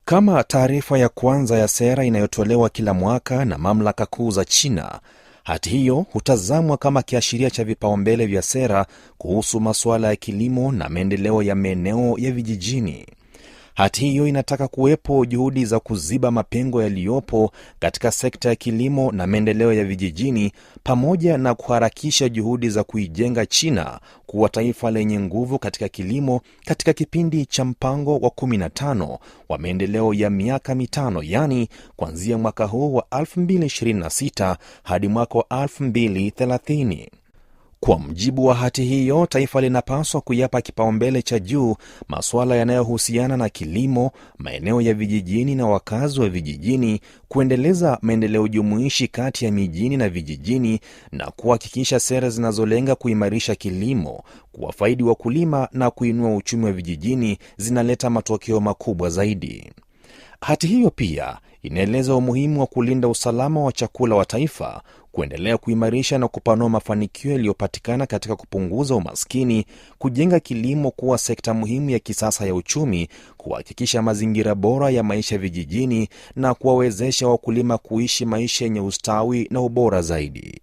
Kama taarifa ya kwanza ya sera inayotolewa kila mwaka na mamlaka kuu za China, hati hiyo hutazamwa kama kiashiria cha vipaumbele vya sera kuhusu masuala ya kilimo na maendeleo ya maeneo ya vijijini. Hati hiyo inataka kuwepo juhudi za kuziba mapengo yaliyopo katika sekta ya kilimo na maendeleo ya vijijini, pamoja na kuharakisha juhudi za kuijenga China kuwa taifa lenye nguvu katika kilimo katika kipindi cha mpango wa 15 wa maendeleo ya miaka mitano, yani kuanzia mwaka huu wa 2026 hadi mwaka wa 2030. Kwa mujibu wa hati hiyo, taifa linapaswa kuyapa kipaumbele cha juu masuala yanayohusiana na kilimo, maeneo ya vijijini na wakazi wa vijijini, kuendeleza maendeleo jumuishi kati ya mijini na vijijini, na kuhakikisha sera zinazolenga kuimarisha kilimo, kuwafaidi wakulima na kuinua uchumi wa vijijini zinaleta matokeo makubwa zaidi. Hati hiyo pia inaeleza umuhimu wa kulinda usalama wa chakula wa taifa, kuendelea kuimarisha na kupanua mafanikio yaliyopatikana katika kupunguza umaskini, kujenga kilimo kuwa sekta muhimu ya kisasa ya uchumi, kuhakikisha mazingira bora ya maisha vijijini na kuwawezesha wakulima kuishi maisha yenye ustawi na ubora zaidi.